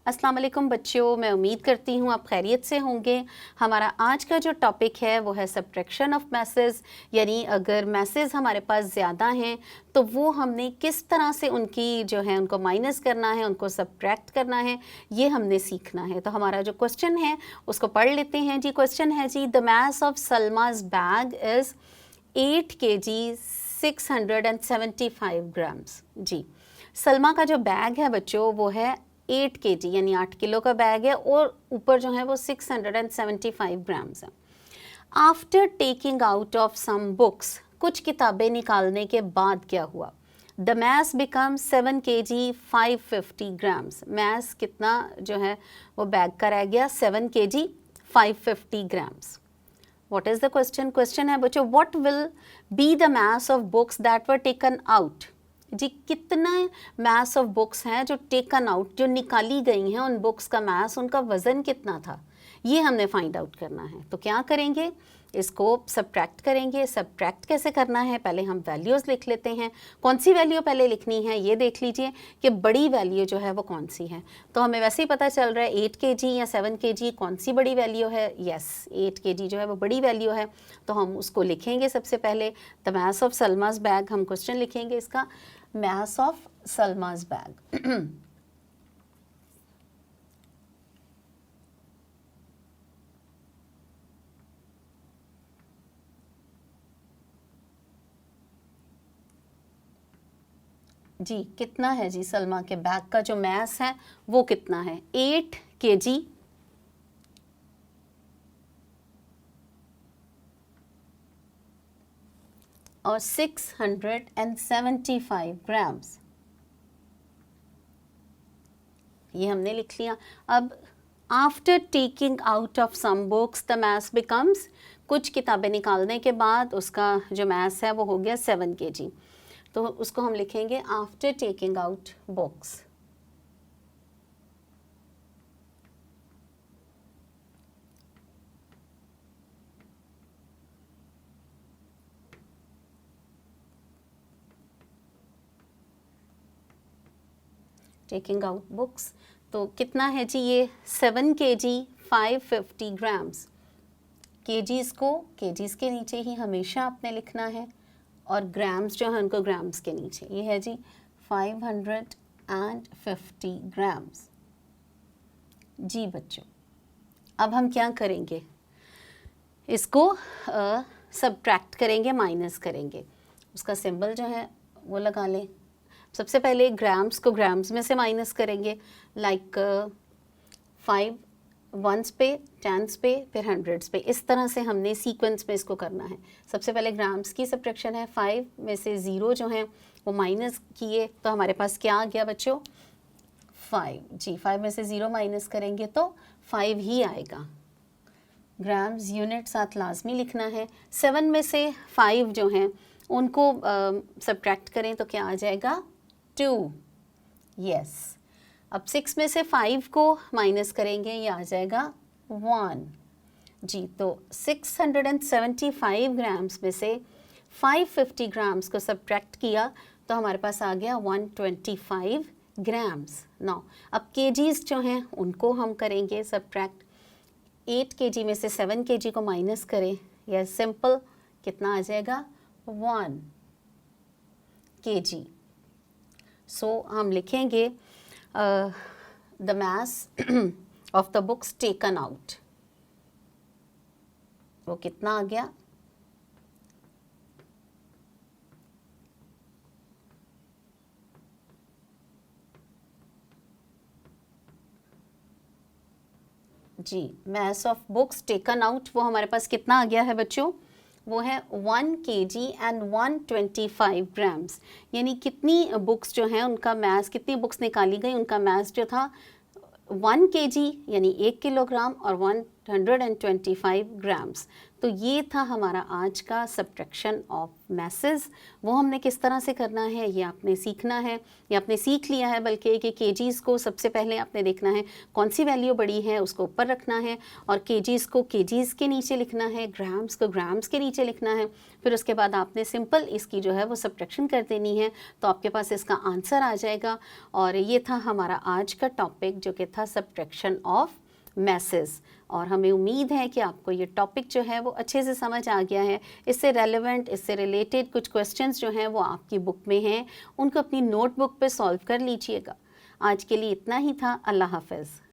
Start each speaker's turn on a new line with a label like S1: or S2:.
S1: अस्सलाम वालेकुम बच्चों, मैं उम्मीद करती हूँ आप खैरियत से होंगे। हमारा आज का जो टॉपिक है वो है सब्ट्रैक्शन ऑफ मैसेज, यानी अगर मैसेज हमारे पास ज़्यादा हैं तो वो हमने किस तरह से उनकी जो है उनको माइनस करना है, उनको सब्ट्रैक्ट करना है, ये हमने सीखना है। तो हमारा जो क्वेश्चन है उसको पढ़ लेते हैं जी। क्वेश्चन है जी, the mass of Salma's bag is 8 kg 675 grams. जी, सलमा का जो बैग है बच्चों वो है 8 kg यानी 8 किलो का बैग है और ऊपर जो है वो 675 ग्राम्स है। After taking out of some books, कुछ किताबें निकालने के बाद क्या हुआ? The mass become 7 kg 550 grams. Mass कितना जो है वो बैग का रह गया? 7 kg 550 grams. What is the question? Question है बच्चों, what will be the mass of books that were taken out? जी, कितना mass of books हैं जो taken out, जो निकाली गई हैं, उन books का mass, उनका वज़न कितना था, ये हमने फाइंड आउट करना है। तो क्या करेंगे? इसको सब्ट्रैक्ट करेंगे। सब्ट्रैक्ट कैसे करना है? पहले हम वैल्यूज़ लिख लेते हैं। कौन सी वैल्यू पहले लिखनी है ये देख लीजिए कि बड़ी वैल्यू जो है वो कौन सी है। तो हमें वैसे ही पता चल रहा है 8 kg या 7 kg कौन सी बड़ी वैल्यू है। यस, 8 kg जो है वो बड़ी वैल्यू है, तो हम उसको लिखेंगे। सबसे पहले the mass of Salma's bag, हम क्वेश्चन लिखेंगे इसका, मैस ऑफ सलमाज बैग। जी, कितना है जी सलमा के बैग का जो मैस है वो कितना है? 8 kg और 675 ग्राम्स, ये हमने लिख लिया। अब after taking out of some books the mass becomes, कुछ किताबें निकालने के बाद उसका जो मैस है वो हो गया 7 kg। तो उसको हम लिखेंगे after taking out books. Taking out books, तो कितना है जी ये? 7 kg 550 ग्राम्स। केजीज़ को केजीज़ के नीचे ही हमेशा आपने लिखना है और ग्राम्स जो है उनको ग्राम्स के नीचे। ये है जी 550 ग्राम्स। जी बच्चों, अब हम क्या करेंगे? इसको सब्ट्रैक्ट करेंगे, माइनस करेंगे। उसका सिंबल जो है वो लगा लें। सबसे पहले ग्राम्स को ग्राम्स में से माइनस करेंगे, लाइक 5 वंस पे, टेंस पे, फिर हंड्रेड्स पे। इस तरह से हमने सीक्वेंस में इसको करना है। सबसे पहले ग्राम्स की सब्ट्रैक्शन है, 5 में से 0 जो है वो माइनस किए तो हमारे पास क्या आ गया बच्चों? 5। जी, 5 में से 0 माइनस करेंगे तो 5 ही आएगा। ग्राम्स यूनिट साथ लाजमी लिखना है। 7 में से 5 जो हैं उनको सब्ट्रैक्ट करें तो क्या आ जाएगा? 2। यस। अब 6 में से 5 को माइनस करेंगे, ये आ जाएगा 1। जी, तो 675 ग्राम्स में से 550 ग्राम्स को सब्ट्रैक्ट किया तो हमारे पास आ गया 125 ग्राम्स। नाउ अब केजीज़ जो हैं उनको हम करेंगे सब्ट्रैक्ट। 8 kg में से 7 kg को माइनस करें, यह सिंपल, कितना आ जाएगा? 1 kg। सो हम लिखेंगे the mass of the books taken out, वो कितना आ गया? जी, mass of books taken out वो हमारे पास कितना आ गया है बच्चों? वो है 1 kg एंड 125 ग्राम्स। यानी कितनी बुक्स जो हैं उनका मैस, कितनी बुक्स निकाली गई उनका मैस जो था 1 kg यानी 1 किलोग्राम और 125 ग्राम्स। तो ये था हमारा आज का सब्ट्रैक्शन ऑफ मैसेस। वो हमने किस तरह से करना है ये आपने सीखना है, ये आपने सीख लिया है बल्कि कि केजीज़ को सबसे पहले आपने देखना है कौन सी वैल्यू बड़ी है उसको ऊपर रखना है, और केजीज़ को केजीज़ के नीचे लिखना है, ग्राम्स को ग्राम्स के नीचे लिखना है। फिर उसके बाद आपने सिंपल इसकी जो है वो सब्ट्रैक्शन कर देनी है, तो आपके पास इसका आंसर आ जाएगा। और ये था हमारा आज का टॉपिक जो कि था सब्ट्रैक्शन ऑफ मैसेस। और हमें उम्मीद है कि आपको ये टॉपिक जो है वो अच्छे से समझ आ गया है। इससे रेलेवेंट, इससे रिलेटेड कुछ क्वेश्चंस जो हैं वो आपकी बुक में हैं, उनको अपनी नोटबुक पे सॉल्व कर लीजिएगा। आज के लिए इतना ही था। अल्लाह हाफ़िज़।